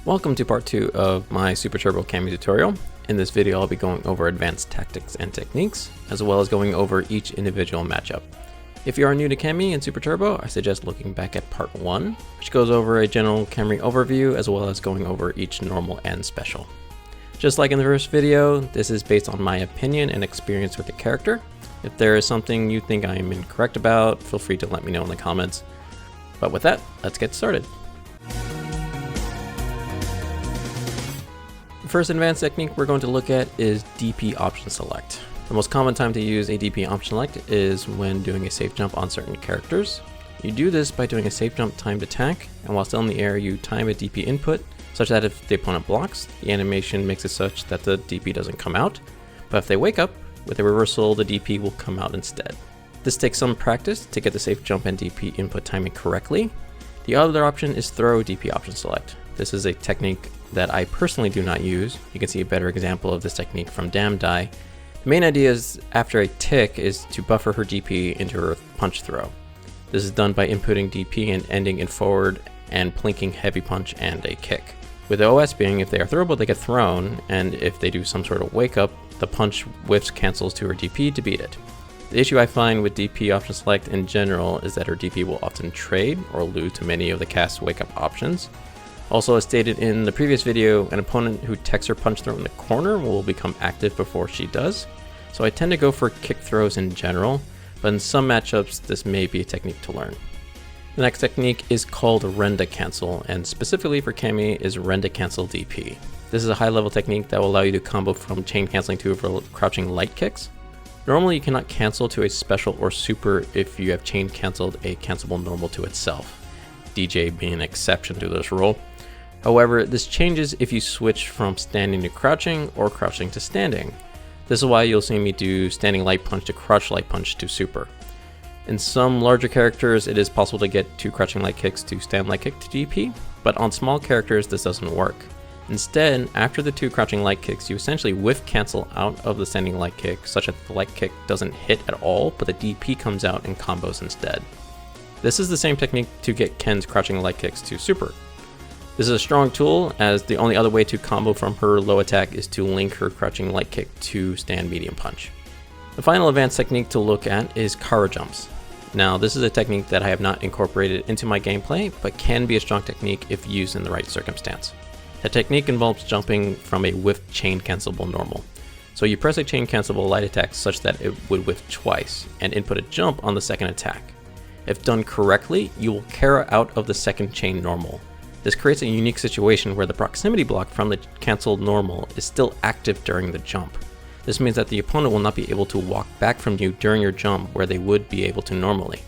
Welcome to part 2 of my Super Turbo Cammy tutorial. In this video I'll be going over advanced tactics and techniques, as well as going over each individual matchup. If you are new to Cammy and Super Turbo, I suggest looking back at part 1, which goes over a general Cammy overview as well as going over each normal and special. Just like in the first video, this is based on my opinion and experience with the character. If there is something you think I am incorrect about, feel free to let me know in the comments. But with that, let's get started. The first advanced technique we're going to look at is DP option select. The most common time to use a DP option select is when doing a safe jump on certain characters. You do this by doing a safe jump timed attack, and while still in the air you time a DP input such that if the opponent blocks, the animation makes it such that the DP doesn't come out, but if they wake up, with a reversal the DP will come out instead. This takes some practice to get the safe jump and DP input timing correctly. The other option is throw DP option select. This is a technique that I personally do not use. You can see a better example of this technique from Deejay. The main idea is after a tick is to buffer her DP into her punch throw. This is done by inputting DP and ending in forward and plinking heavy punch and a kick. With the OS being if they are throwable they get thrown, and if they do some sort of wake up, the punch whiffs cancels to her DP to beat it. The issue I find with DP option select in general is that her DP will often trade or lose to many of the cast wake up options. Also, as stated in the previous video, an opponent who techs her punch throw in the corner will become active before she does, so I tend to go for kick throws in general, but in some matchups this may be a technique to learn. The next technique is called Renda Cancel, and specifically for Cammy is Renda Cancel DP. This is a high level technique that will allow you to combo from chain canceling to crouching light kicks. Normally you cannot cancel to a special or super if you have chain cancelled a cancelable normal to itself, Deejay being an exception to this rule. However, this changes if you switch from standing to crouching or crouching to standing. This is why you'll see me do standing light punch to crouch light punch to super. In some larger characters it is possible to get 2 crouching light kicks to stand light kick to DP, but on small characters this doesn't work. Instead, after the 2 crouching light kicks, you essentially whiff cancel out of the standing light kick such that the light kick doesn't hit at all, but the DP comes out in combos instead. This is the same technique to get Ken's crouching light kicks to super. This is a strong tool, as the only other way to combo from her low attack is to link her crouching light kick to stand medium punch. The final advanced technique to look at is Kara jumps. Now this is a technique that I have not incorporated into my gameplay, but can be a strong technique if used in the right circumstance. The technique involves jumping from a whiff chain cancelable normal. So you press a chain cancelable light attack such that it would whiff twice, and input a jump on the second attack. If done correctly, you will Kara out of the second chain normal. This creates a unique situation where the proximity block from the cancelled normal is still active during the jump. This means that the opponent will not be able to walk back from you during your jump where they would be able to normally.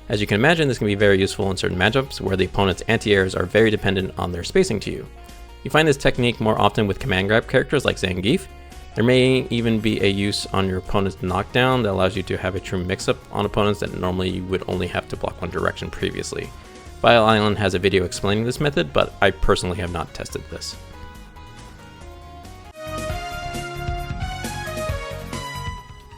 As you can imagine, this can be very useful in certain matchups where the opponent's anti-airs are very dependent on their spacing to you. You find this technique more often with command grab characters like Zangief. There may even be a use on your opponent's knockdown that allows you to have a true mix-up on opponents that normally you would only have to block one direction previously. Guile Island has a video explaining this method, but I personally have not tested this.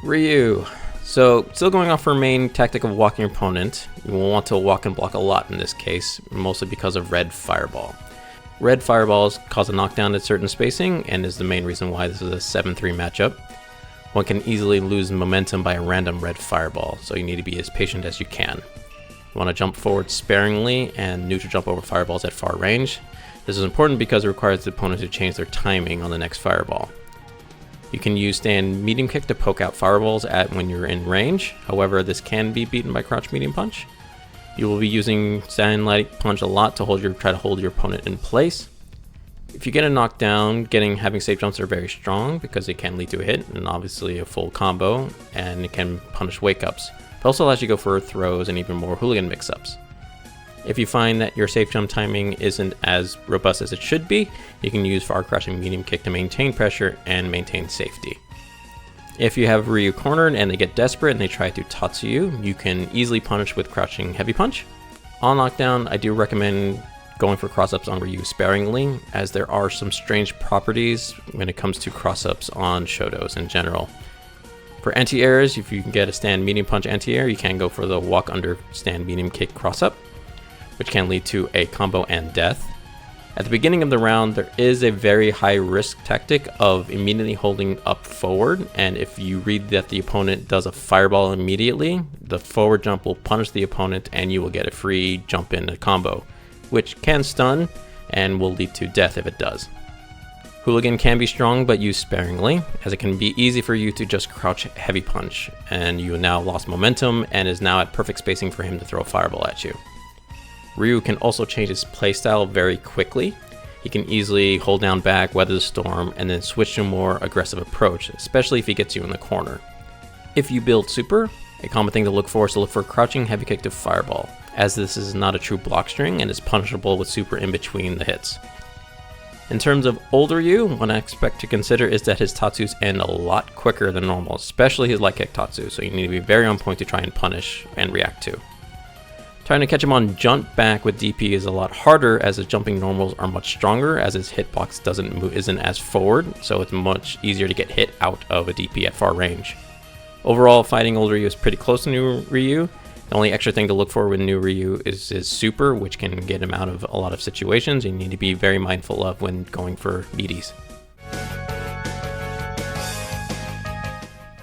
Ryu. So, still going off her main tactic of walking your opponent, you will want to walk and block a lot in this case, mostly because of red fireball. Red fireballs cause a knockdown at certain spacing, and is the main reason why this is a 7-3 matchup. One can easily lose momentum by a random red fireball, so you need to be as patient as you can. You want to jump forward sparingly and neutral jump over fireballs at far range. This is important because it requires the opponent to change their timing on the next fireball. You can use stand medium kick to poke out fireballs when you're in range, however this can be beaten by crouch medium punch. You will be using stand light punch a lot to try to hold your opponent in place. If you get a knockdown, having safe jumps are very strong because it can lead to a hit and obviously a full combo, and it can punish wake ups. It also allows you to go for throws and even more hooligan mix-ups. If you find that your safe jump timing isn't as robust as it should be, you can use far crouching medium kick to maintain pressure and maintain safety. If you have Ryu cornered and they get desperate and they try to tatsu you, you can easily punish with crouching heavy punch. On knockdown, I do recommend going for cross-ups on Ryu sparingly, as there are some strange properties when it comes to cross-ups on Shotos in general. For anti-airs, if you can get a stand medium punch anti-air, you can go for the walk under stand medium kick cross-up, which can lead to a combo and death. At the beginning of the round, there is a very high risk tactic of immediately holding up forward, and if you read that the opponent does a fireball immediately, the forward jump will punish the opponent and you will get a free jump in a combo, which can stun and will lead to death if it does. Hooligan can be strong but used sparingly, as it can be easy for you to just crouch heavy punch, and you now lost momentum and is now at perfect spacing for him to throw a fireball at you. Ryu can also change his playstyle very quickly. He can easily hold down back, weather the storm, and then switch to a more aggressive approach, especially if he gets you in the corner. If you build super, a common thing to look for is to look for crouching heavy kick to fireball, as this is not a true block string and is punishable with super in between the hits. In terms of older Ryu, what I expect to consider is that his Tatsus end a lot quicker than normal, especially his light kick Tatsu, so you need to be very on point to try and punish and react to. Trying to catch him on jump back with DP is a lot harder, as his jumping normals are much stronger, as his hitbox isn't as forward, so it's much easier to get hit out of a DP at far range. Overall, fighting old Ryu is pretty close to new Ryu. The only extra thing to look for with new Ryu is his super, which can get him out of a lot of situations you need to be very mindful of when going for meaties.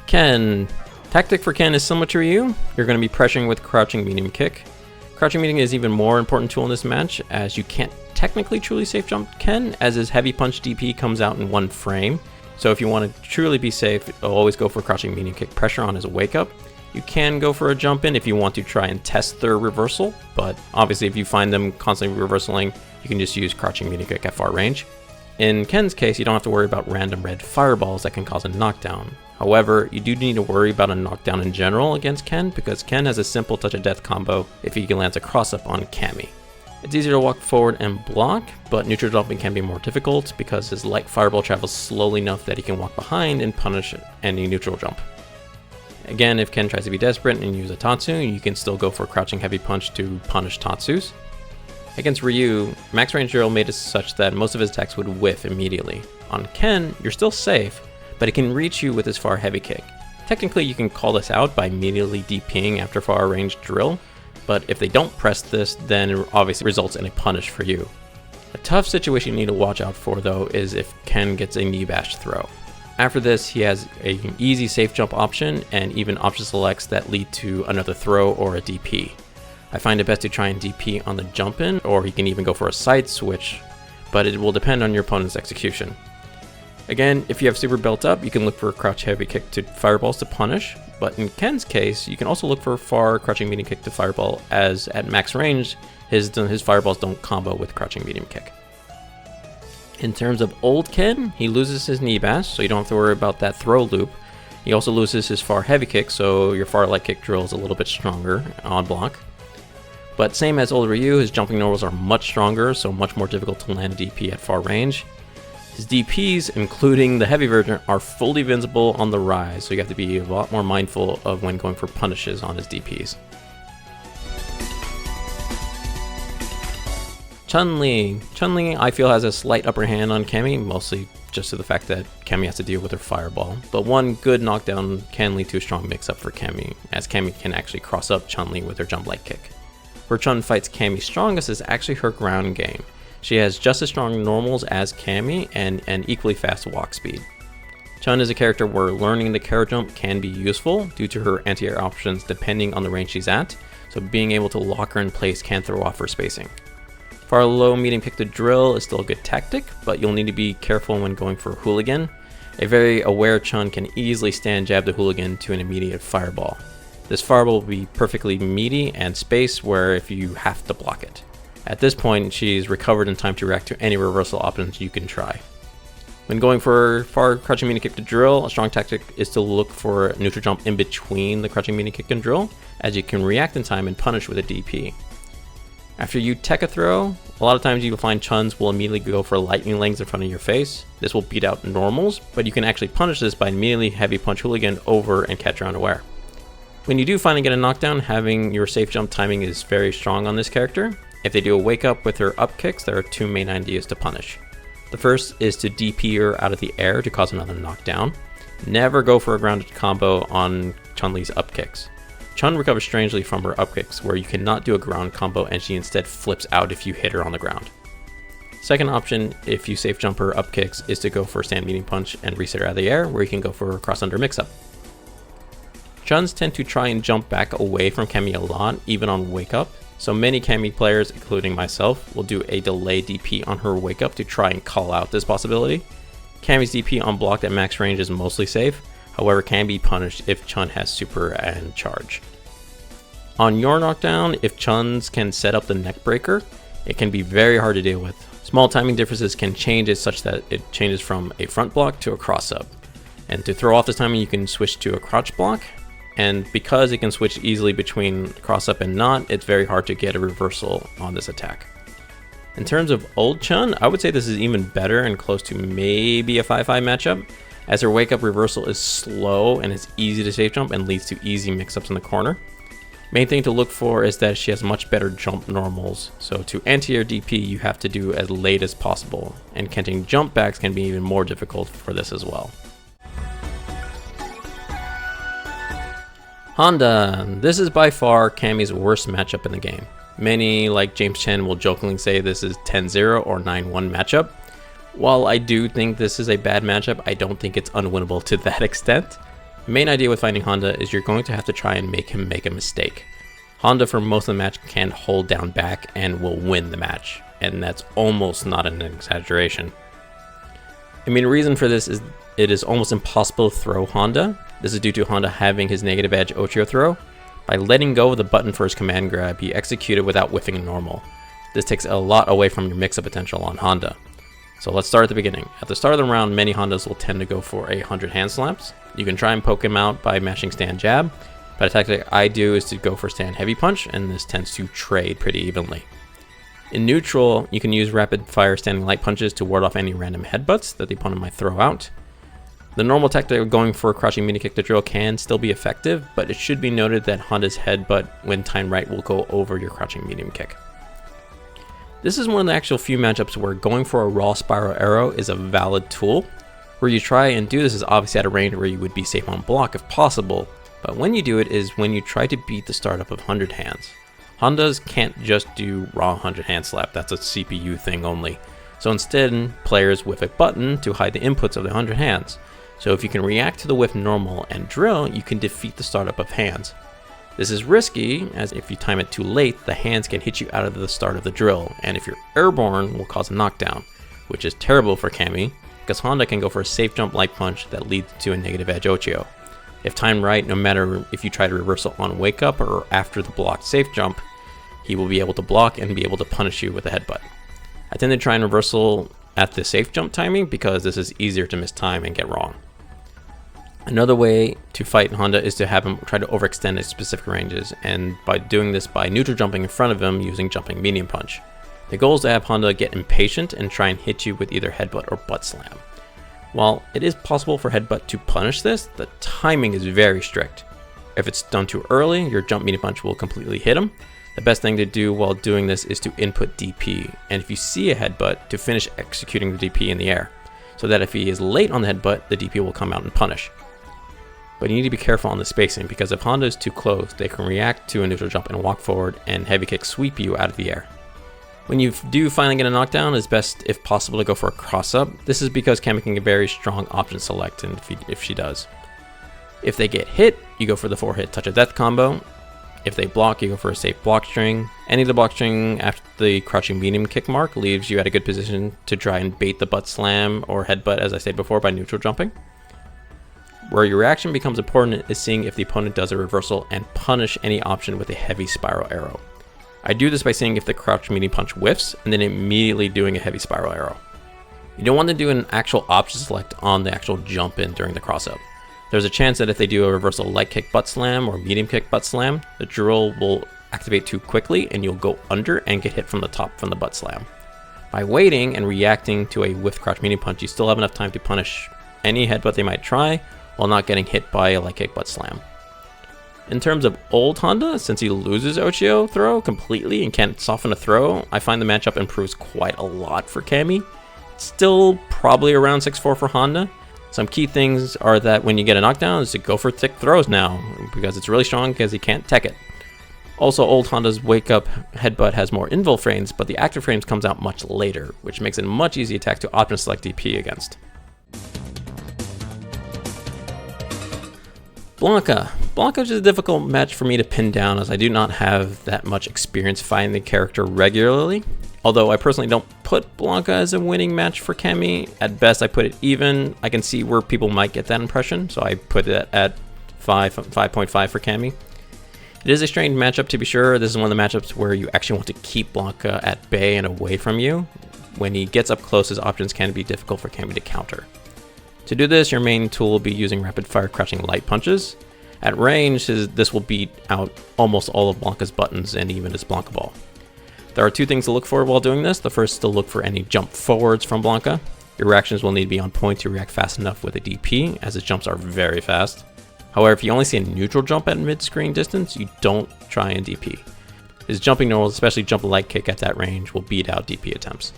Ken. Tactic for Ken is similar to Ryu. You're going to be pressuring with crouching medium kick. Crouching medium is even more important tool in this match, as you can't technically truly safe jump Ken, as his heavy punch DP comes out in one frame. So if you want to truly be safe, always go for crouching medium kick pressure on his wake up. You can go for a jump in if you want to try and test their reversal, but obviously if you find them constantly reversaling, you can just use crouching medium kick at far range. In Ken's case, you don't have to worry about random red fireballs that can cause a knockdown. However, you do need to worry about a knockdown in general against Ken, because Ken has a simple touch of death combo if he lands a cross up on Cammy. It's easier to walk forward and block, but neutral jumping can be more difficult because his light fireball travels slowly enough that he can walk behind and punish any neutral jump. Again, if Ken tries to be desperate and use a Tatsu, you can still go for crouching heavy punch to punish Tatsus. Against Ryu, max range drill made it such that most of his attacks would whiff immediately. On Ken, you're still safe, but it can reach you with his far heavy kick. Technically, you can call this out by immediately DPing after far range drill, but if they don't press this, then it obviously results in a punish for you. A tough situation you need to watch out for, though, is if Ken gets a knee bash throw. After this, he has an easy safe jump option and even option selects that lead to another throw or a DP. I find it best to try and DP on the jump in, or he can even go for a side switch, but it will depend on your opponent's execution. Again, if you have super built up, you can look for a crouch heavy kick to fireballs to punish, but in Ken's case, you can also look for far crouching medium kick to fireball, as at max range, his fireballs don't combo with crouching medium kick. In terms of old Ken, he loses his knee bash, so you don't have to worry about that throw loop. He also loses his far heavy kick, so your far light kick drill is a little bit stronger on block. But same as old Ryu, his jumping normals are much stronger, so much more difficult to land DP at far range. His DPs, including the heavy version, are fully invincible on the rise, so you have to be a lot more mindful of when going for punishes on his DPs. Chun-Li. Chun-Li, I feel, has a slight upper hand on Cammy, mostly just to the fact that Cammy has to deal with her fireball. But one good knockdown can lead to a strong mix-up for Cammy, as Cammy can actually cross up Chun-Li with her jump light kick. Where Chun fights Cammy strongest is actually her ground game. She has just as strong normals as Cammy and an equally fast walk speed. Chun is a character where learning the carrot jump can be useful due to her anti-air options depending on the range she's at, so being able to lock her in place can throw off her spacing. Far low medium kick to drill is still a good tactic, but you'll need to be careful when going for hooligan. A very aware Chun can easily stand jab the hooligan to an immediate fireball. This fireball will be perfectly meaty and spaced where if you have to block it. At this point, she's recovered in time to react to any reversal options you can try. When going for far crouching medium kick to drill, a strong tactic is to look for a neutral jump in between the crouching medium kick and drill, as you can react in time and punish with a DP. After you tech a throw, a lot of times you will find Chuns will immediately go for lightning legs in front of your face. This will beat out normals, but you can actually punish this by immediately heavy punch hooligan over and catch her unaware. When you do finally get a knockdown, having your safe jump timing is very strong on this character. If they do a wake up with her up kicks, there are two main ideas to punish. The first is to DP her out of the air to cause another knockdown. Never go for a grounded combo on Chun-Li's up kicks. Chun recovers strangely from her up kicks, where you cannot do a ground combo and she instead flips out if you hit her on the ground. Second option, if you safe jump her up kicks, is to go for stand medium punch and reset her out of the air, where you can go for a cross under mix up. Chuns tend to try and jump back away from Cammy a lot, even on wake up, so many Cammy players, including myself, will do a delay DP on her wake up to try and call out this possibility. Cammy's DP on blocked at max range is mostly safe, however can be punished if Chun has super and charge. On your knockdown, if Chuns can set up the neck breaker, it can be very hard to deal with. Small timing differences can change it such that it changes from a front block to a cross up. And to throw off this timing, you can switch to a crouch block. And because it can switch easily between cross up and not, it's very hard to get a reversal on this attack. In terms of old Chun, I would say this is even better and close to maybe a 5-5 matchup, as her wake up reversal is slow and it's easy to safe jump and leads to easy mix-ups in the corner. Main thing to look for is that she has much better jump normals, so to anti-air DP you have to do as late as possible, and catching jump backs can be even more difficult for this as well. Honda. This is by far Cammy's worst matchup in the game. Many, like James Chen, will jokingly say this is 10-0 or 9-1 matchup. While I do think this is a bad matchup, I don't think it's unwinnable to that extent. The main idea with fighting Honda is you're going to have to try and make him make a mistake. Honda for most of the match can hold down back and will win the match, and that's almost not an exaggeration. I mean, the reason for this is it is almost impossible to throw Honda. This is due to Honda having his negative edge Ocho throw. By letting go of the button for his command grab, he executed without whiffing normal. This takes a lot away from your mix-up potential on Honda. So let's start at the beginning. At the start of the round, many Hondas will tend to go for 100 hand slaps. You can try and poke him out by mashing stand jab, but a tactic I do is to go for stand heavy punch, and this tends to trade pretty evenly. In neutral, you can use rapid fire standing light punches to ward off any random headbutts that the opponent might throw out. The normal tactic of going for a crouching mini kick to drill can still be effective, but it should be noted that Honda's headbutt, when timed right, will go over your crouching medium kick. This is one of the actual few matchups where going for a raw spiral arrow is a valid tool. Where you try and do this is obviously at a range where you would be safe on block if possible, but when you do it is when you try to beat the startup of 100 hands. Hondas can't just do raw 100 hand slap, that's a CPU thing only. So instead, players whiff a button to hide the inputs of the 100 hands. So if you can react to the whiff normal and drill, you can defeat the startup of hands. This is risky, as if you time it too late, the hands can hit you out of the start of the drill, and if you're airborne, will cause a knockdown, which is terrible for Cammy, because Honda can go for a safe jump light punch that leads to a negative edge Ocho. If timed right, no matter if you try to reversal on wake up or after the blocked safe jump, he will be able to block and be able to punish you with a headbutt. I tend to try and reversal at the safe jump timing because this is easier to miss time and get wrong. Another way to fight Honda is to have him try to overextend his specific ranges, and by doing this by neutral jumping in front of him using jumping medium punch. The goal is to have Honda get impatient and try and hit you with either headbutt or butt slam. While it is possible for headbutt to punish this, the timing is very strict. If it's done too early, your jump medium punch will completely hit him. The best thing to do while doing this is to input DP, and if you see a headbutt, to finish executing the DP in the air, so that if he is late on the headbutt, the DP will come out and punish. But you need to be careful on the spacing, because if Honda is too close, they can react to a neutral jump and walk forward and heavy kick sweep you out of the air. When you do finally get a knockdown, it's best if possible to go for a cross up. This is because Cammy can get very strong option select, and if she does. If they get hit, you go for the 4-hit touch of death combo. If they block, you go for a safe block string. Any of the block string after the crouching medium kick mark leaves you at a good position to try and bait the butt slam or headbutt, as I said before, by neutral jumping. Where your reaction becomes important is seeing if the opponent does a reversal and punish any option with a heavy spiral arrow. I do this by seeing if the crouch medium punch whiffs and then immediately doing a heavy spiral arrow. You don't want to do an actual option select on the actual jump in during the cross up. There's a chance that if they do a reversal light kick butt slam or medium kick butt slam, the drill will activate too quickly and you'll go under and get hit from the top from the butt slam. By waiting and reacting to a whiff crouch medium punch, you still have enough time to punish any headbutt they might try while not getting hit by a light kick butt slam. In terms of old Honda, since he loses Ocho throw completely and can't soften a throw, I find the matchup improves quite a lot for Cammy. Still probably around 6-4 for Honda. Some key things are that when you get a knockdown is to go for thick throws now, because it's really strong because he can't tech it. Also, old Honda's Wake Up Headbutt has more invul frames, but the active frames comes out much later, which makes it a much easier attack to option select DP against. Blanka. Blanka is a difficult match for me to pin down as I do not have that much experience fighting the character regularly. Although I personally don't put Blanka as a winning match for Cammy. At best I put it even. I can see where people might get that impression, so I put it at 5.5 for Cammy. It is a strange matchup to be sure. This is one of the matchups where you actually want to keep Blanka at bay and away from you. When he gets up close, his options can be difficult for Cammy to counter. To do this, your main tool will be using rapid fire crouching light punches. At range, this will beat out almost all of Blanka's buttons and even his Blanka ball. There are two things to look for while doing this. The first is to look for any jump forwards from Blanka. Your reactions will need to be on point to react fast enough with a DP, as his jumps are very fast. However, if you only see a neutral jump at mid-screen distance, you don't try and DP. His jumping normals, especially jump light kick at that range, will beat out DP attempts.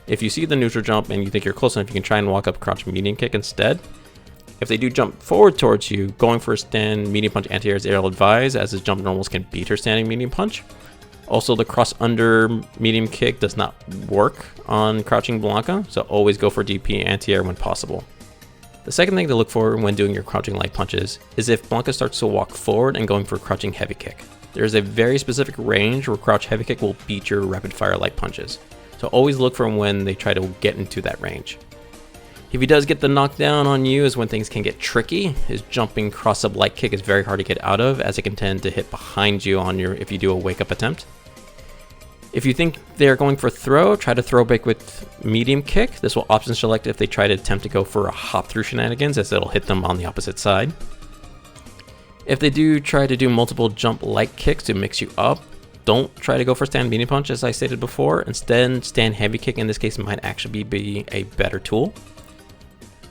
If you see the neutral jump and you think you're close enough, you can try and walk up crouch medium kick instead. If they do jump forward towards you, going for a stand medium punch anti-air is ill-advised, as his jump normals can beat her standing medium punch. Also, the cross under medium kick does not work on crouching Blanka, so always go for DP anti-air when possible. The second thing to look for when doing your crouching light punches is if Blanka starts to walk forward and going for a crouching heavy kick. There is a very specific range where crouch heavy kick will beat your rapid fire light punches, so always look for when they try to get into that range. If he does get the knockdown on you is when things can get tricky. His jumping cross-up light kick is very hard to get out of, as it can tend to hit behind you on if you do a wake-up attempt. If you think they're going for throw, try to throw back with medium kick. This will option select if they try to attempt to go for a hop through shenanigans, as it'll hit them on the opposite side. If they do try to do multiple jump light kicks to mix you up, don't try to go for stand medium punch, as I stated before. Instead, stand heavy kick in this case might actually be a better tool.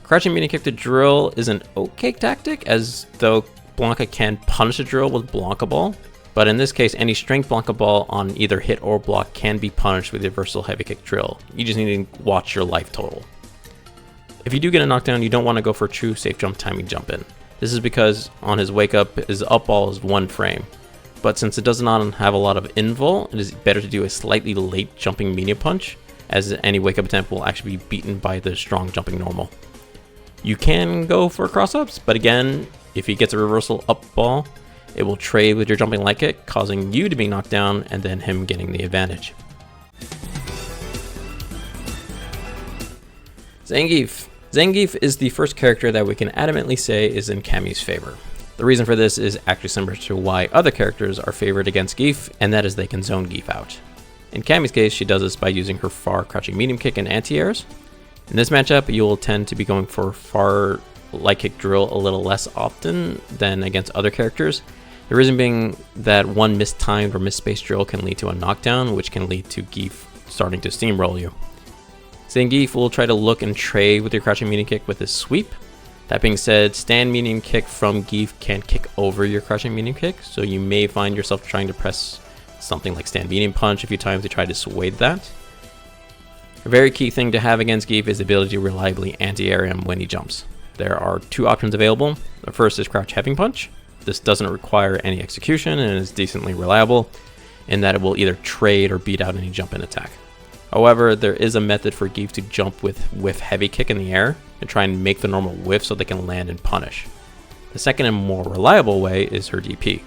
Crouching medium kick to drill is an okay tactic, as though Blanka can punish a drill with Blanka ball. But in this case, any strength Blanka ball on either hit or block can be punished with your versatile heavy kick drill. You just need to watch your life total. If you do get a knockdown, you don't want to go for a true safe jump timing jump in. This is because on his wake up, his up ball is 1 frame. But since it does not have a lot of invul, it is better to do a slightly late jumping medium punch, as any wake up attempt will actually be beaten by the strong jumping normal. You can go for cross-ups, but again, if he gets a reversal up ball, it will trade with your jumping light kick, causing you to be knocked down and then him getting the advantage. Zangief. Zangief is the first character that we can adamantly say is in Cammy's favor. The reason for this is actually similar to why other characters are favored against Gief, and that is they can zone Gief out. In Cammy's case, she does this by using her far crouching medium kick and anti-airs. In this matchup, you will tend to be going for far light kick drill a little less often than against other characters. The reason being that one mistimed or misspaced drill can lead to a knockdown, which can lead to Gief starting to steamroll you. Zangief will try to look and trade with your crouching medium kick with his sweep. That being said, stand medium kick from Gief can kick over your crouching medium kick, so you may find yourself trying to press something like stand medium punch a few times to try to dissuade that. A very key thing to have against Gief is the ability to reliably anti-air him when he jumps. There are 2 options available. The first is crouch heavy punch. This doesn't require any execution and is decently reliable in that it will either trade or beat out any jump in attack. However, there is a method for Gief to jump with whiff heavy kick in the air and try and make the normal whiff so they can land and punish. The second and more reliable way is her DP.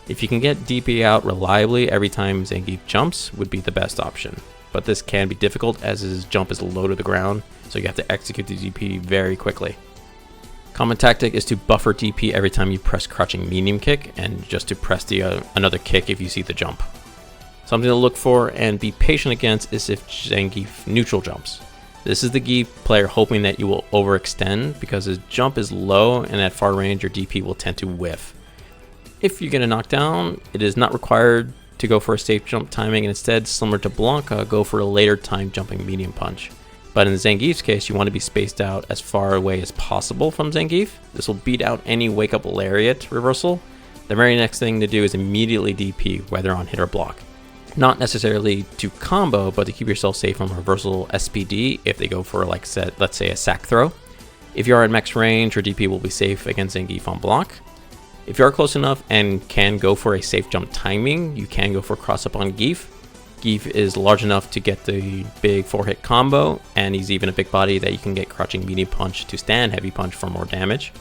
If you can get DP out reliably every time Zangief jumps, would be the best option. But this can be difficult as his jump is low to the ground, so you have to execute the DP very quickly. Common tactic is to buffer DP every time you press crouching medium kick, and just to press another kick if you see the jump. Something to look for and be patient against is if Zangief neutral jumps. This is the Gief player hoping that you will overextend, because his jump is low and at far range your DP will tend to whiff. If you get a knockdown, it is not required to go for a safe jump timing, and instead, similar to Blanka, go for a later time jumping medium punch. But in Zangief's case, you want to be spaced out as far away as possible from Zangief. This will beat out any wake up lariat reversal. The very next thing to do is immediately DP, whether on hit or block. Not necessarily to combo, but to keep yourself safe from reversal SPD if they go for, let's say, a sack throw. If you are at max range, your DP will be safe against Zangief on block. If you are close enough and can go for a safe jump timing, you can go for cross up on Zangief. Zangief is large enough to get the big 4-hit combo, and he's even a big body that you can get crouching medium punch to stand heavy punch for more damage.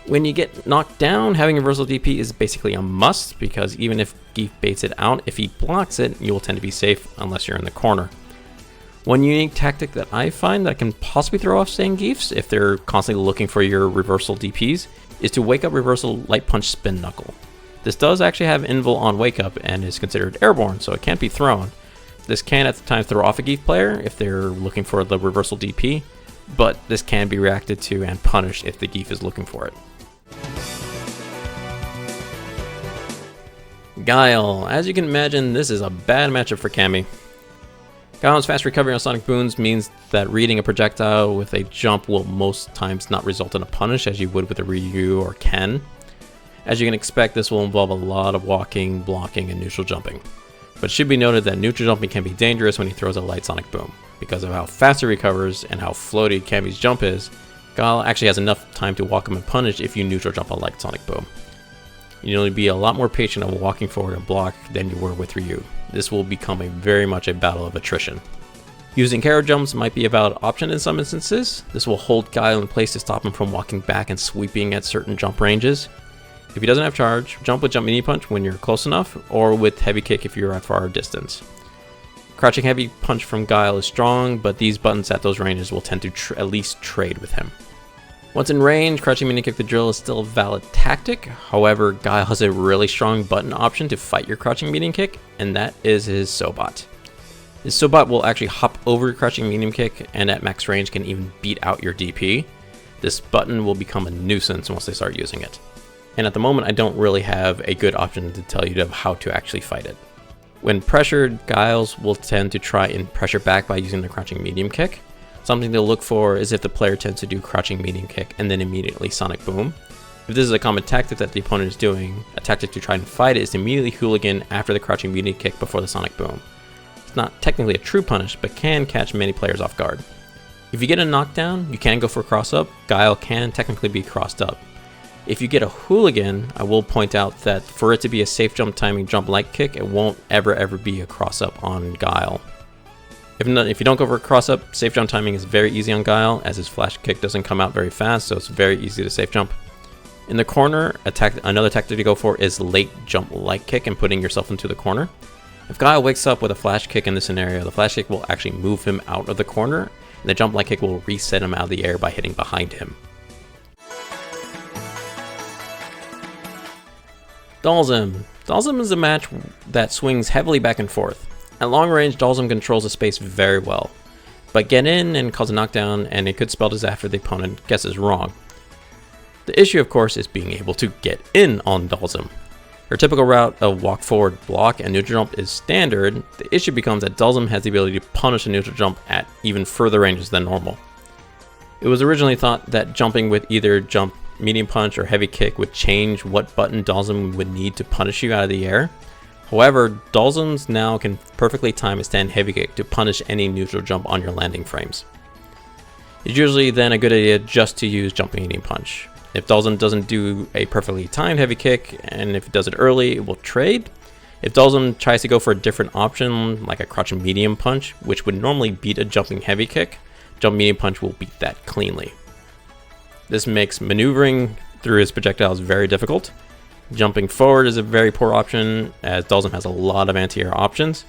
When you get knocked down, having reversal DP is basically a must, because even if Zangief baits it out, if he blocks it, you will tend to be safe unless you're in the corner. One unique tactic that I find that can possibly throw off Zangiefs if they're constantly looking for your reversal DPs is to wake up reversal light punch spin knuckle. This does actually have invul on wake up and is considered airborne, so it can't be thrown. This can at the time throw off a Zangief player if they're looking for the reversal DP, but this can be reacted to and punished if the Zangief is looking for it. Guile. As you can imagine, this is a bad matchup for Cammy. Guile's fast recovery on Sonic Booms means that reading a projectile with a jump will most times not result in a punish as you would with a Ryu or Ken. As you can expect, this will involve a lot of walking, blocking, and neutral jumping. But it should be noted that neutral jumping can be dangerous when he throws a light Sonic Boom. Because of how fast he recovers and how floaty Cammy's jump is, Guile actually has enough time to walk him and punish if you neutral jump a light Sonic Boom. You'll need to be a lot more patient of walking forward and block than you were with Ryu. This will become very much a battle of attrition. Using carrot jumps might be a valid option in some instances. This will hold Guile in place to stop him from walking back and sweeping at certain jump ranges. If he doesn't have charge, jump with jump mini punch when you're close enough, or with heavy kick if you're at far distance. Crouching heavy punch from Guile is strong, but these buttons at those ranges will tend to at least trade with him. Once in range, crouching mini kick the drill is still a valid tactic. However, Guile has a really strong button option to fight your crouching medium kick, and that is his Sobot. His Sobot will actually hop over your crouching medium kick, and at max range can even beat out your DP. This button will become a nuisance once they start using it. And at the moment, I don't really have a good option to tell you how to actually fight it. When pressured, Guiles will tend to try and pressure back by using the crouching medium kick. Something to look for is if the player tends to do crouching medium kick and then immediately Sonic Boom. If this is a common tactic that the opponent is doing, a tactic to try and fight it is to immediately hooligan after the crouching medium kick before the Sonic Boom. It's not technically a true punish, but can catch many players off guard. If you get a knockdown, you can go for cross up. Guile can technically be crossed up. If you get a hooligan, I will point out that for it to be a safe jump timing jump light kick, it won't ever be a cross up on Guile. If you don't go for a cross up, safe jump timing is very easy on Guile, as his flash kick doesn't come out very fast, so it's very easy to safe jump. In the corner, another tactic to go for is late jump light kick and putting yourself into the corner. If Guile wakes up with a flash kick in this scenario, the flash kick will actually move him out of the corner, and the jump light kick will reset him out of the air by hitting behind him. Dhalsim. Dhalsim is a match that swings heavily back and forth. At long range, Dhalsim controls the space very well, but get in and cause a knockdown, and it could spell disaster if the opponent guesses wrong. The issue, of course, is being able to get in on Dhalsim. Her typical route of walk forward, block, and neutral jump is standard. The issue becomes that Dhalsim has the ability to punish a neutral jump at even further ranges than normal. It was originally thought that jumping with either jump medium punch or heavy kick would change what button Dhalsim would need to punish you out of the air. However, Dhalsims now can perfectly time a stand heavy kick to punish any neutral jump on your landing frames. It's usually then a good idea just to use jump medium punch. If Dhalsim doesn't do a perfectly timed heavy kick, and if it does it early, it will trade. If Dhalsim tries to go for a different option, like a crouching medium punch, which would normally beat a jumping heavy kick, jump medium punch will beat that cleanly. This makes maneuvering through his projectiles very difficult. Jumping forward is a very poor option, as Dhalsim has a lot of anti-air options.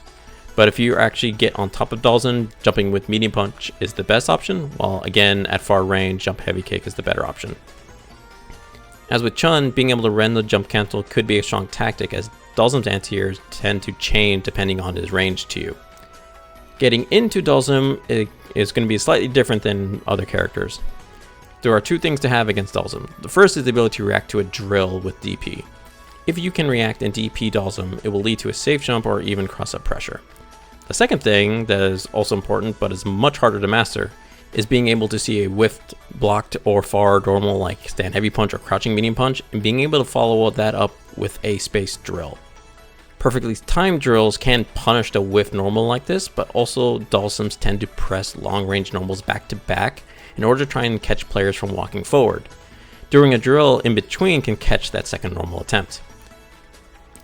But if you actually get on top of Dhalsim, jumping with medium punch is the best option, while again, at far range, jump heavy kick is the better option. As with Chun, being able to rend the jump cancel could be a strong tactic, as Dhalsim's anti-airs tend to change depending on his range to you. Getting into Dhalsim is going to be slightly different than other characters. There are two things to have against Dhalsim. The first is the ability to react to a drill with DP. If you can react and DP Dhalsim, it will lead to a safe jump or even cross-up pressure. The second thing that is also important but is much harder to master is being able to see a whiffed, blocked, or far normal like stand heavy punch or crouching medium punch, and being able to follow that up with a spaced drill. Perfectly timed drills can punish the whiff normal like this, but also Dhalsims tend to press long range normals back to back in order to try and catch players from walking forward. Doing a drill in between can catch that second normal attempt.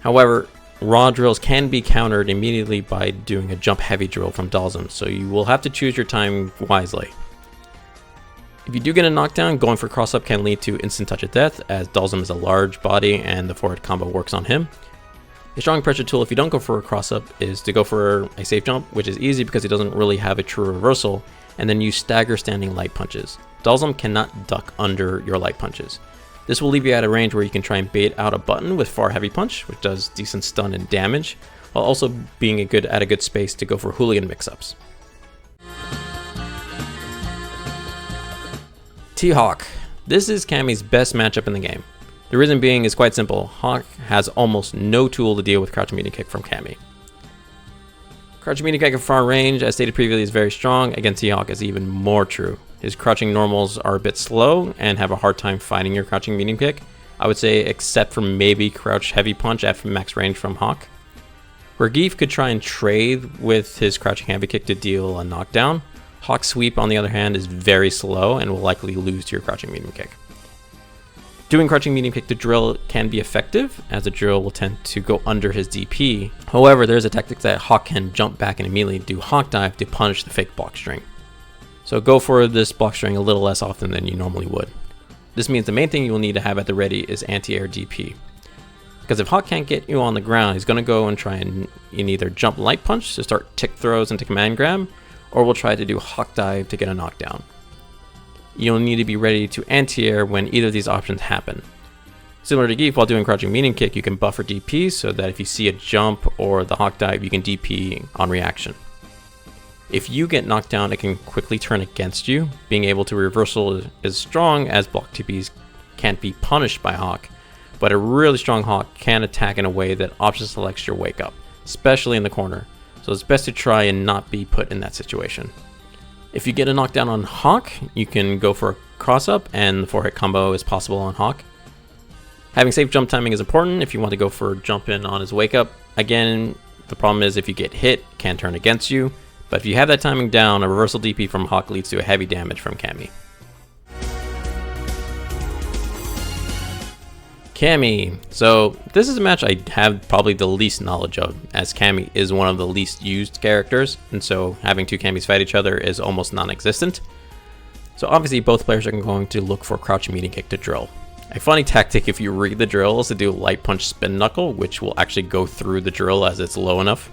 However, raw drills can be countered immediately by doing a jump heavy drill from Dhalsim, so you will have to choose your time wisely. If you do get a knockdown, going for cross up can lead to instant touch of death, as Dhalsim is a large body and the forward combo works on him. A strong pressure tool if you don't go for a cross up is to go for a safe jump, which is easy because he doesn't really have a true reversal, and then use stagger standing light punches. Dhalsim cannot duck under your light punches. This will leave you at a range where you can try and bait out a button with far heavy punch, which does decent stun and damage, while also being at a good space to go for hooligan mix-ups. T-Hawk. This is Cammy's best matchup in the game. The reason being is quite simple. Hawk has almost no tool to deal with crouch medium kick from Cammy. Crouch medium kick at far range, as stated previously, is very strong. Against T-Hawk is even more true. His crouching normals are a bit slow and have a hard time fighting your crouching medium kick. I would say except for maybe crouch heavy punch at max range from Hawk. Where Zangief could try and trade with his crouching heavy kick to deal a knockdown, Hawk's sweep on the other hand is very slow and will likely lose to your crouching medium kick. Doing crouching medium kick to drill can be effective, as the drill will tend to go under his DP. However, there's a tactic that Hawk can jump back and immediately do Hawk dive to punish the fake block string. So go for this block string a little less often than you normally would. This means the main thing you will need to have at the ready is anti-air DP. Because if Hawk can't get you on the ground, he's going to go and try and either jump light punch to start tick throws into command grab, or will try to do Hawk dive to get a knockdown. You'll need to be ready to anti-air when either of these options happen. Similar to Zangief, while doing crouching medium kick, you can buffer DP so that if you see a jump or the Hawk dive, you can DP on reaction. If you get knocked down, it can quickly turn against you. Being able to reversal is strong, as block TPs can't be punished by Hawk, but a really strong Hawk can attack in a way that option selects your wake up, especially in the corner, so it's best to try and not be put in that situation. If you get a knockdown on Hawk, you can go for a cross up, and the 4-hit combo is possible on Hawk. Having safe jump timing is important if you want to go for jump in on his wake up. Again, the problem is if you get hit, it can turn against you, but if you have that timing down, a reversal DP from Hawk leads to a heavy damage from Cammy. Cammy. So this is a match I have probably the least knowledge of, as Cammy is one of the least used characters, and so having two Cammys fight each other is almost non-existent. So obviously both players are going to look for crouch medium kick to drill. A funny tactic if you read the drill is to do light punch spin knuckle, which will actually go through the drill as it's low enough.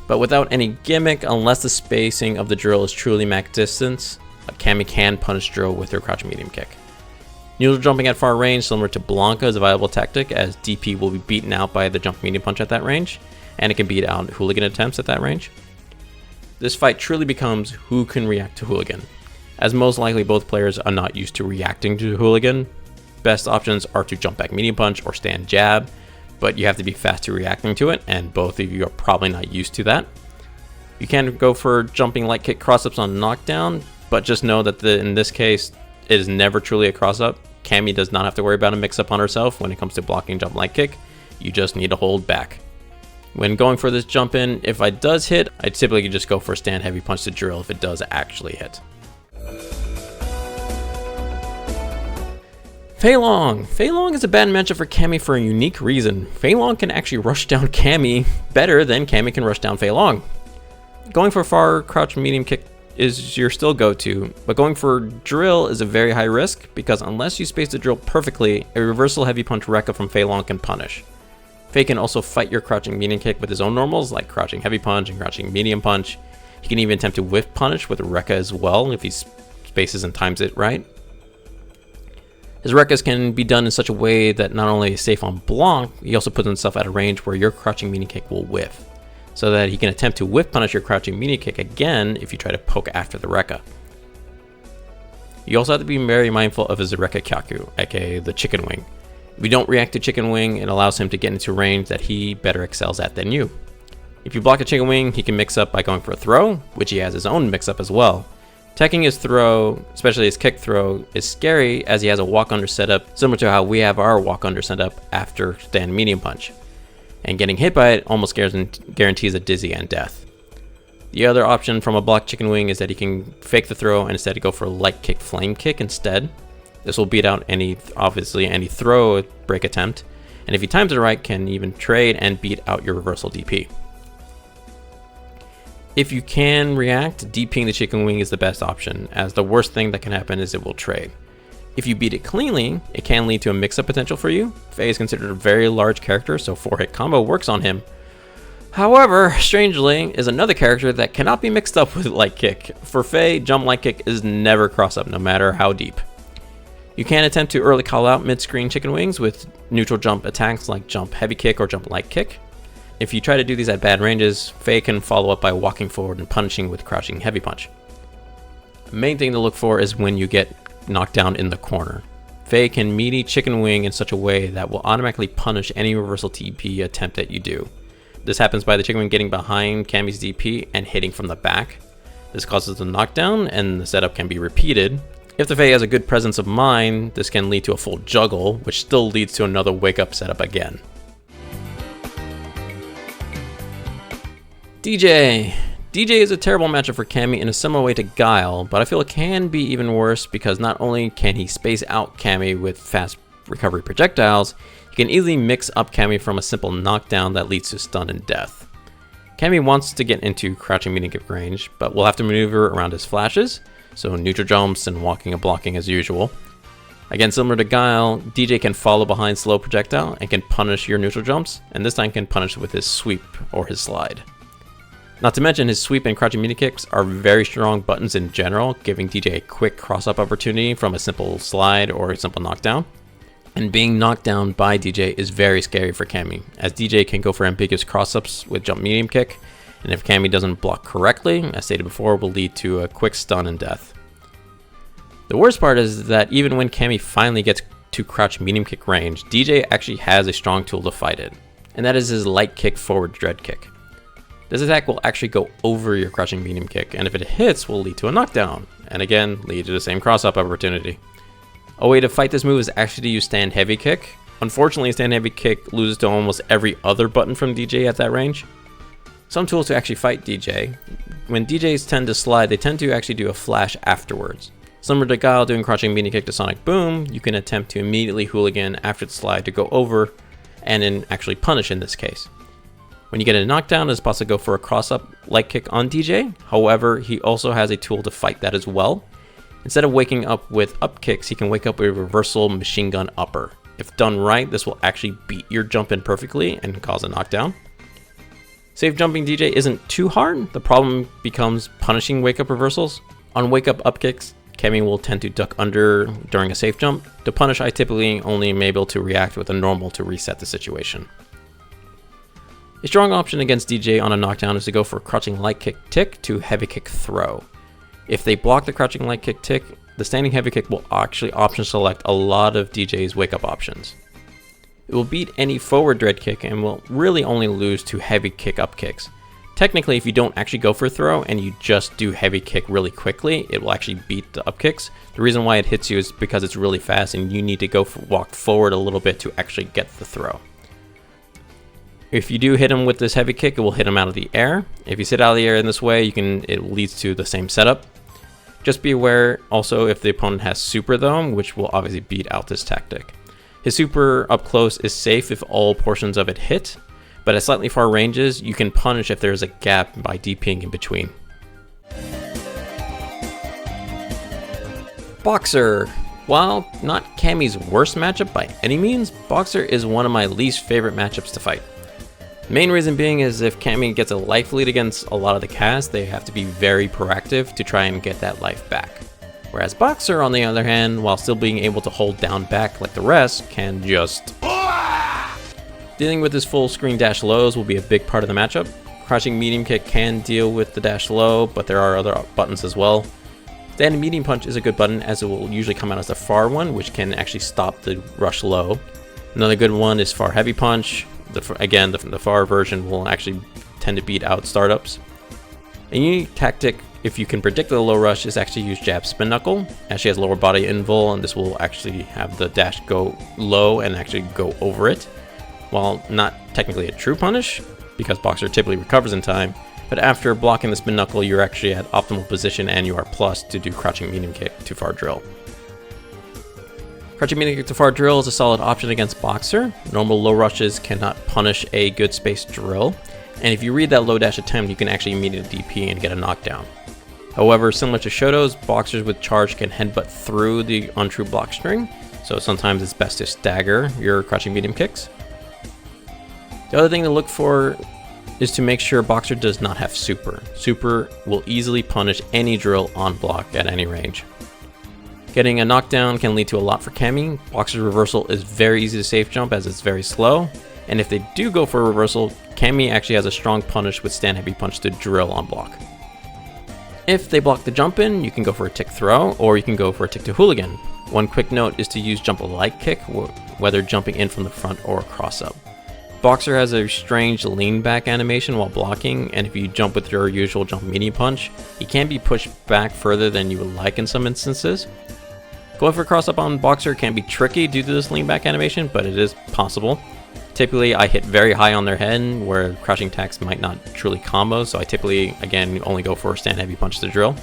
But without any gimmick, unless the spacing of the drill is truly max distance, Cammy can punish drill with her crouch medium kick. Neutral jumping at far range, similar to Blanka, is a viable tactic, as DP will be beaten out by the jump medium punch at that range, and it can beat out hooligan attempts at that range. This fight truly becomes who can react to hooligan, as most likely both players are not used to reacting to hooligan. Best options are to jump back medium punch or stand jab, but you have to be fast to reacting to it, and both of you are probably not used to that. You can go for jumping light kick cross-ups on knockdown, but just know that in this case, it is never truly a cross-up. Cammy does not have to worry about a mix-up on herself when it comes to blocking jump light kick. You just need to hold back. When going for this jump in, if it does hit, I typically just go for a stand heavy punch to drill if it does actually hit. Feilong. Feilong is a bad matchup for Cammy for a unique reason. Feilong can actually rush down Cammy better than Cammy can rush down Feilong. Going for far crouch medium kick is your still go-to, but going for drill is a very high risk because unless you space the drill perfectly, a reversal heavy punch Rekka from Feilong can punish. Fei can also fight your crouching medium kick with his own normals like crouching heavy punch and crouching medium punch. He can even attempt to whiff punish with Rekka as well if he spaces and times it right. His Rekkas can be done in such a way that not only is safe on block, he also puts himself at a range where your crouching medium kick will whiff, so that he can attempt to whiff punish your crouching medium kick again if you try to poke after the Rekka. You also have to be very mindful of his Rekka Kyaku, aka the chicken wing. If you don't react to chicken wing, it allows him to get into range that he better excels at than you. If you block a chicken wing, he can mix up by going for a throw, which he has his own mix up as well. Teching his throw, especially his kick throw, is scary as he has a walk under setup, similar to how we have our walk under setup after stand medium punch. And getting hit by it almost guarantees a dizzy and death. The other option from a block chicken wing is that he can fake the throw and instead go for a light kick flame kick instead. This will beat out obviously any throw break attempt, and if he times it right, can even trade and beat out your reversal DP. If you can react, DPing the chicken wing is the best option, as the worst thing that can happen is it will trade. If you beat it cleanly, it can lead to a mix-up potential for you. Fei is considered a very large character, so 4-hit combo works on him. However, strangely, is another character that cannot be mixed up with light kick. For Fei, jump light kick is never cross-up, no matter how deep. You can attempt to early call out mid-screen chicken wings with neutral jump attacks like jump heavy kick or jump light kick. If you try to do these at bad ranges, Fei can follow up by walking forward and punishing with crouching heavy punch. The main thing to look for is when you get knocked down in the corner. Fei can meaty chicken wing in such a way that will automatically punish any reversal TP attempt that you do. This happens by the chicken wing getting behind Cammy's DP and hitting from the back. This causes a knockdown and the setup can be repeated. If the Fei has a good presence of mind, this can lead to a full juggle, which still leads to another wake up setup again. Deejay. Deejay is a terrible matchup for Cammy in a similar way to Guile, but I feel it can be even worse because not only can he space out Cammy with fast recovery projectiles, he can easily mix up Cammy from a simple knockdown that leads to stun and death. Cammy wants to get into crouching medium kick range, but will have to maneuver around his flashes, so neutral jumps and walking and blocking as usual. Again, similar to Guile, Deejay can follow behind slow projectile and can punish your neutral jumps, and this time can punish with his sweep or his slide. Not to mention his sweep and crouching medium kicks are very strong buttons in general, giving Deejay a quick cross-up opportunity from a simple slide or a simple knockdown. And being knocked down by Deejay is very scary for Cammy, as Deejay can go for ambiguous cross-ups with jump medium kick, and if Cammy doesn't block correctly, as stated before, will lead to a quick stun and death. The worst part is that even when Cammy finally gets to crouch medium kick range, Deejay actually has a strong tool to fight it, and that is his light kick forward dread kick. This attack will actually go over your crouching medium kick, and if it hits, will lead to a knockdown, and again, lead to the same cross-up opportunity. A way to fight this move is actually to use stand heavy kick. Unfortunately, stand heavy kick loses to almost every other button from Deejay at that range. Some tools to actually fight Deejay. When DJs tend to slide, they tend to actually do a flash afterwards. Similar to Guile doing crouching medium kick to Sonic Boom, you can attempt to immediately hooligan after the slide to go over, and then actually punish in this case. When you get a knockdown, it's possible to go for a cross-up light kick on Deejay. However, he also has a tool to fight that as well. Instead of waking up with up kicks, he can wake up with a reversal machine gun upper. If done right, this will actually beat your jump in perfectly and cause a knockdown. Safe jumping Deejay isn't too hard. The problem becomes punishing wake up reversals. On wake up kicks, Cammy will tend to duck under during a safe jump. To punish, I typically only am able to react with a normal to reset the situation. A strong option against Deejay on a knockdown is to go for crouching light kick tick to heavy kick throw. If they block the crouching light kick tick, the standing heavy kick will actually option select a lot of Deejay's wake up options. It will beat any forward dread kick and will really only lose to heavy kick up kicks. Technically, if you don't actually go for a throw and you just do heavy kick really quickly, it will actually beat the up kicks. The reason why it hits you is because it's really fast and you need to walk forward a little bit to actually get the throw. If you do hit him with this heavy kick, it will hit him out of the air. If you sit out of the air in this way, it leads to the same setup. Just be aware also if the opponent has super though, which will obviously beat out this tactic. His super up close is safe if all portions of it hit, but at slightly far ranges, you can punish if there's a gap by DPing in between. Boxer. While not Cammy's worst matchup by any means, Boxer is one of my least favorite matchups to fight. The main reason being is if Cammy gets a life lead against a lot of the cast, they have to be very proactive to try and get that life back. Whereas Boxer, on the other hand, while still being able to hold down back like the rest, can just... Dealing with his full screen dash lows will be a big part of the matchup. Crouching medium kick can deal with the dash low, but there are other buttons as well. Standing medium punch is a good button as it will usually come out as the far one, which can actually stop the rush low. Another good one is far heavy punch. The far version will actually tend to beat out startups. A unique tactic, if you can predict the low rush, is actually use jab spin knuckle, as she has lower body invul, and this will actually have the dash go low and actually go over it. While not technically a true punish, because Boxer typically recovers in time, but after blocking the spin knuckle, you're actually at optimal position and you are plus to do crouching medium kick to far drill. Crouching medium kick to far drill is a solid option against Boxer. Normal low rushes cannot punish a good space drill, and if you read that low dash attempt, you can actually immediately DP and get a knockdown. However, similar to Shoto's, Boxers with charge can headbutt through the untrue block string, so sometimes it's best to stagger your crouching medium kicks. The other thing to look for is to make sure Boxer does not have super. Super will easily punish any drill on block at any range. Getting a knockdown can lead to a lot for Cammy. Boxer's reversal is very easy to safe jump as it's very slow, and if they do go for a reversal, Cammy actually has a strong punish with stand heavy punch to drill on block. If they block the jump in, you can go for a tick throw, or you can go for a tick to hooligan. One quick note is to use jump light kick, whether jumping in from the front or cross up. Boxer has a strange lean back animation while blocking, and if you jump with your usual jump medium punch, he can be pushed back further than you would like in some instances. Going for cross up on Boxer can be tricky due to this lean back animation, but it is possible. Typically, I hit very high on their head where crouching attacks might not truly combo, so I typically, again, only go for a stand heavy punch to drill.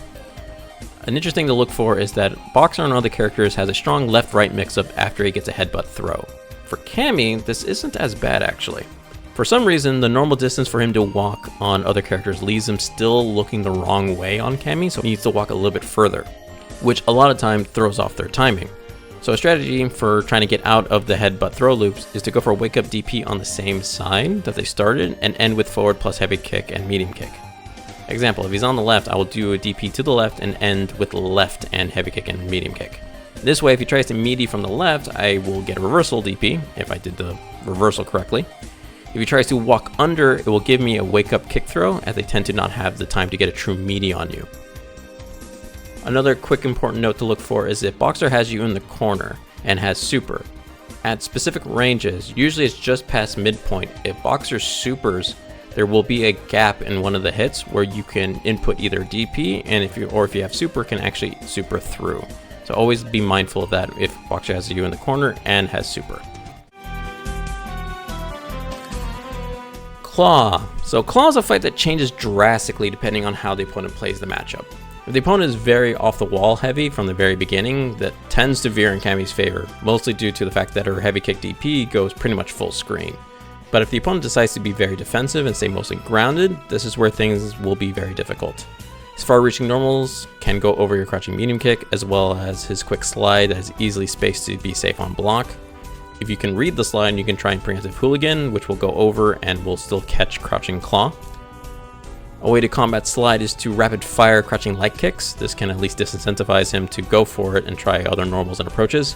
An interesting to look for is that Boxer on other characters has a strong left-right mix-up after he gets a headbutt throw. For Cammy, this isn't as bad actually. For some reason, the normal distance for him to walk on other characters leaves him still looking the wrong way on Cammy, so he needs to walk a little bit further, which a lot of time throws off their timing. So a strategy for trying to get out of the headbutt throw loops is to go for a wake up DP on the same side that they started and end with forward plus heavy kick and medium kick. Example, if he's on the left, I will do a DP to the left and end with left and heavy kick and medium kick. This way, if he tries to meaty from the left, I will get a reversal DP, if I did the reversal correctly. If he tries to walk under, it will give me a wake up kick throw, as they tend to not have the time to get a true meaty on you. Another quick important note to look for is if Boxer has you in the corner and has super. At specific ranges, usually it's just past midpoint, if Boxer supers, there will be a gap in one of the hits where you can input either DP, and if you have super, can actually super through. So always be mindful of that if Boxer has you in the corner and has super. Claw. So Claw is a fight that changes drastically depending on how the opponent plays the matchup. If the opponent is very off the wall heavy from the very beginning, that tends to veer in Cammy's favor, mostly due to the fact that her heavy kick DP goes pretty much full screen. But if the opponent decides to be very defensive and stay mostly grounded, this is where things will be very difficult. His far-reaching normals can go over your crouching medium kick, as well as his quick slide that is easily spaced to be safe on block. If you can read the slide, you can try and preemptive hooligan, which will go over and will still catch crouching claw. A way to combat slide is to rapid fire crouching light kicks. This can at least disincentivize him to go for it and try other normals and approaches.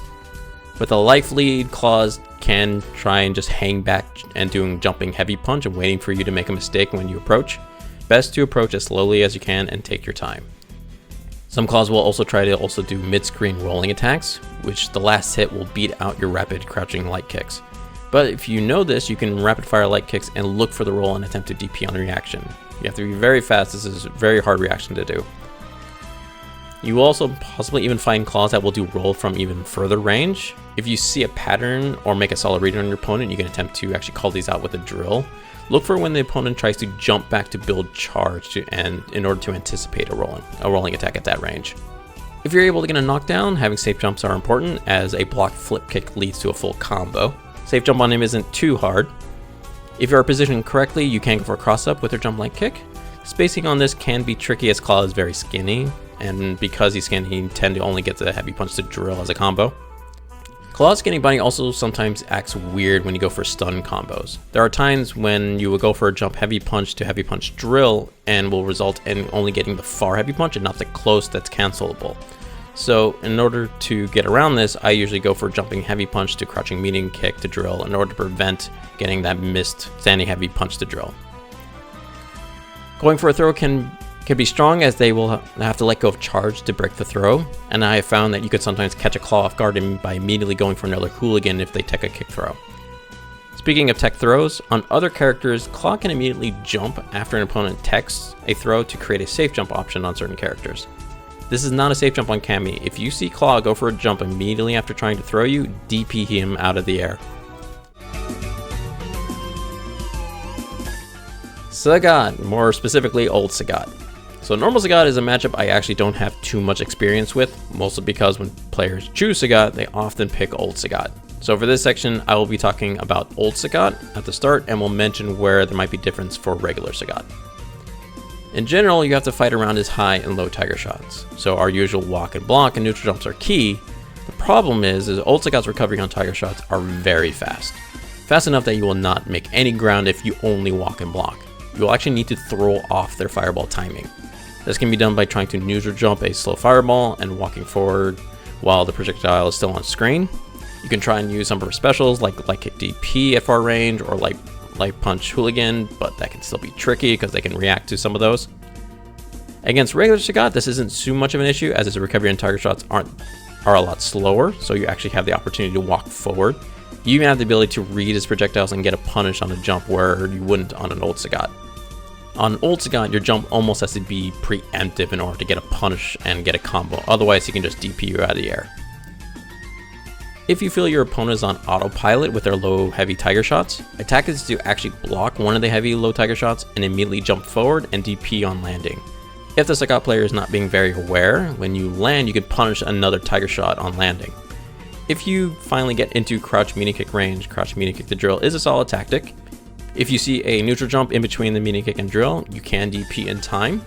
With a life lead, claws can try and just hang back and doing jumping heavy punch and waiting for you to make a mistake when you approach. Best to approach as slowly as you can and take your time. Some claws will also try to do mid-screen rolling attacks, which the last hit will beat out your rapid crouching light kicks. But if you know this, you can rapid fire light kicks and look for the roll and attempt to DP on reaction. You have to be very fast. This is a very hard reaction to do. You will also possibly even find claws that will do roll from even further range. If you see a pattern or make a solid read on your opponent, you can attempt to actually call these out with a drill. Look for when the opponent tries to jump back to build charge and in order to anticipate a rolling attack at that range. If you're able to get a knockdown, having safe jumps are important, as a blocked flip kick leads to a full combo. Safe jump on him isn't too hard. If you are positioned correctly, you can go for a cross up with your jump light kick. Spacing on this can be tricky as Claw is very skinny, and because he's skinny, you tend to only get the heavy punch to drill as a combo. Claw's skinny bunny also sometimes acts weird when you go for stun combos. There are times when you will go for a jump heavy punch to heavy punch drill and will result in only getting the far heavy punch and not the close that's cancelable. So in order to get around this, I usually go for jumping heavy punch to crouching medium kick to drill in order to prevent getting that missed standing heavy punch to drill. Going for a throw can be strong, as they will have to let go of charge to break the throw, and I have found that you could sometimes catch a Claw off guard by immediately going for another hooligan if they tech a kick throw. Speaking of tech throws, on other characters, Claw can immediately jump after an opponent techs a throw to create a safe jump option on certain characters. This is not a safe jump on Cammy. If you see Claw go for a jump immediately after trying to throw you, DP him out of the air. Sagat, more specifically O.Sagat. So normal Sagat is a matchup I actually don't have too much experience with, mostly because when players choose Sagat, they often pick old Sagat. So for this section, I will be talking about old Sagat at the start, and will mention where there might be difference for regular Sagat. In general, you have to fight around his high and low tiger shots. So our usual walk and block and neutral jumps are key. The problem is old Sagat's recovery on tiger shots are very fast. Fast enough that you will not make any ground if you only walk and block. You will actually need to throw off their fireball timing. This can be done by trying to neutral jump a slow fireball and walking forward while the projectile is still on screen. You can try and use some of her specials like light kick DP at far range or light punch hooligan, but that can still be tricky because they can react to some of those. Against regular Sagat, this isn't too much of an issue, as his recovery and target shots are a lot slower, so you actually have the opportunity to walk forward. You even have the ability to read his projectiles and get a punish on a jump where you wouldn't on an old Sagat. On old Sagat, your jump almost has to be preemptive in order to get a punish and get a combo, otherwise he can just DP you out of the air. If you feel your opponent is on autopilot with their low heavy tiger shots, a tactic is to actually block one of the heavy low tiger shots and immediately jump forward and DP on landing. If the Sagat player is not being very aware, when you land you can punish another tiger shot on landing. If you finally get into crouch medium kick range, crouch medium kick to drill is a solid tactic. If you see a neutral jump in between the medium kick and drill, you can DP in time.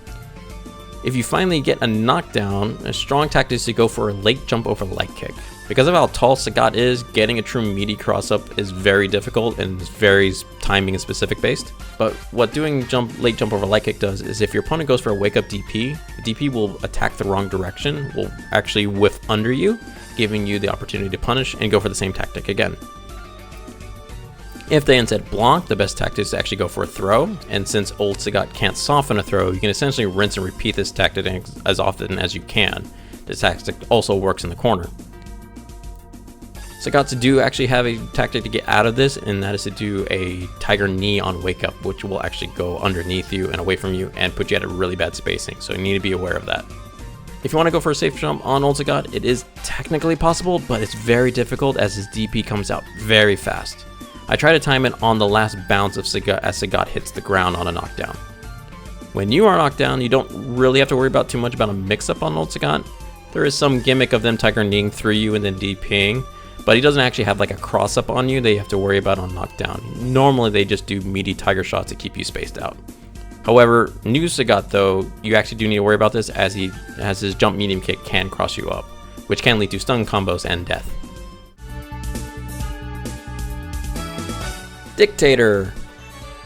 If you finally get a knockdown, a strong tactic is to go for a late jump over light kick. Because of how tall Sagat is, getting a true meaty cross up is very difficult and is very timing and specific based. But what doing late jump over light kick does is if your opponent goes for a wake up DP, the DP will attack the wrong direction, will actually whiff under you, giving you the opportunity to punish and go for the same tactic again. If they instead block, the best tactic is to actually go for a throw, and since old Sagat can't soften a throw, you can essentially rinse and repeat this tactic as often as you can. This tactic also works in the corner. Sagats do actually have a tactic to get out of this, and that is to do a tiger knee on wake up, which will actually go underneath you and away from you and put you at a really bad spacing, so you need to be aware of that. If you want to go for a safe jump on old Sagat, it is technically possible, but it's very difficult as his DP comes out very fast. I try to time it on the last bounce of Sagat as Sagat hits the ground on a knockdown. When you are knocked down, you don't really have to worry about too much about a mix-up on old Sagat. There is some gimmick of them tiger kneeing through you and then DPing, but he doesn't actually have like a cross-up on you that you have to worry about on knockdown. Normally they just do meaty tiger shots to keep you spaced out. However, new Sagat though, you actually do need to worry about this as his jump medium kick can cross you up, which can lead to stun combos and death. Dictator.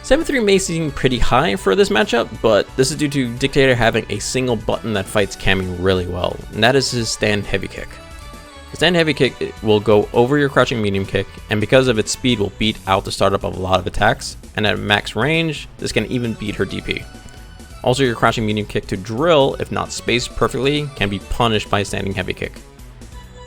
7-3 may seem pretty high for this matchup, but this is due to Dictator having a single button that fights Cammy really well, and that is his stand heavy kick. The stand heavy kick will go over your crouching medium kick, and because of its speed will beat out the startup of a lot of attacks, and at max range, this can even beat her DP. Also, your crouching medium kick to drill, if not spaced perfectly, can be punished by a standing heavy kick.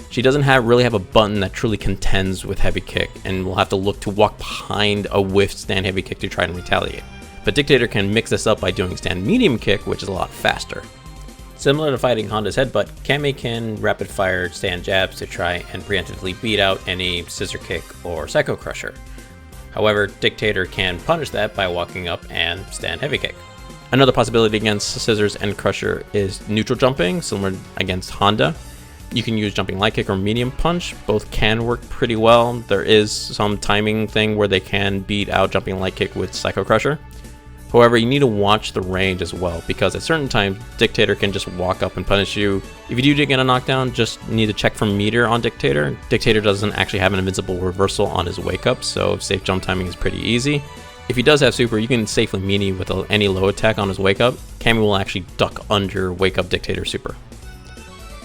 She doesn't really have a button that truly contends with heavy kick, and will have to look to walk behind a whiffed stand heavy kick to try and retaliate. But Dictator can mix this up by doing stand medium kick, which is a lot faster. Similar to fighting Honda's headbutt, Cammy can rapid fire stand jabs to try and preemptively beat out any scissor kick or psycho crusher. However, Dictator can punish that by walking up and stand heavy kick. Another possibility against scissors and crusher is neutral jumping, similar against Honda. You can use jumping light kick or medium punch. Both can work pretty well. There is some timing thing where they can beat out jumping light kick with psycho crusher. However, you need to watch the range as well, because at certain times Dictator can just walk up and punish you. If you do get a knockdown, just need to check for meter on Dictator. Dictator doesn't actually have an invincible reversal on his wake up, so safe jump timing is pretty easy. If he does have super, you can safely melee with any low attack on his wake up. Cammy will actually duck under wake up Dictator super.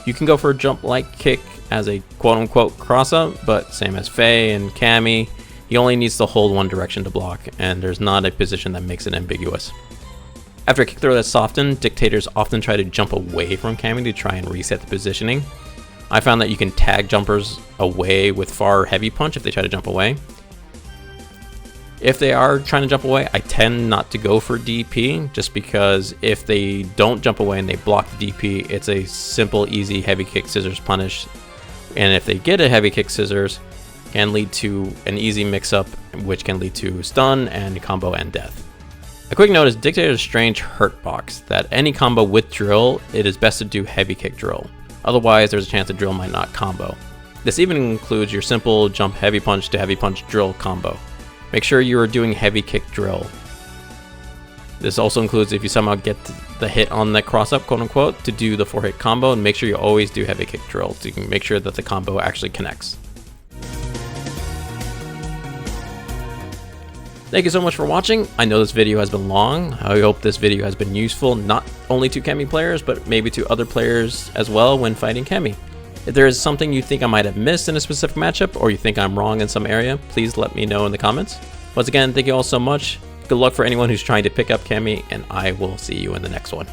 You can go for a jump light kick as a quote-unquote cross-up, but same as Faye and Cammy, he only needs to hold one direction to block, and there's not a position that makes it ambiguous. After a kick throw that's softened, Dictators often try to jump away from Cammy to try and reset the positioning. I found that you can tag jumpers away with far heavy punch if they try to jump away. If they are trying to jump away, I tend not to go for DP, just because if they don't jump away and they block the DP, it's a simple, easy heavy kick scissors punish. And if they get a heavy kick scissors, can lead to an easy mix-up, which can lead to stun and combo and death. A quick note is Dictator's strange hurt box, that any combo with drill, it is best to do heavy kick drill. Otherwise, there's a chance the drill might not combo. This even includes your simple jump heavy punch to heavy punch drill combo. Make sure you are doing heavy kick drill. This also includes if you somehow get the hit on that cross up, quote unquote, to do the 4-hit combo, and make sure you always do heavy kick drill so you can make sure that the combo actually connects. Thank you so much for watching. I know this video has been long. I hope this video has been useful, not only to Cammy players, but maybe to other players as well when fighting Cammy. If there is something you think I might have missed in a specific matchup, or you think I'm wrong in some area, please let me know in the comments. Once again, thank you all so much. Good luck for anyone who's trying to pick up Cammy, and I will see you in the next one.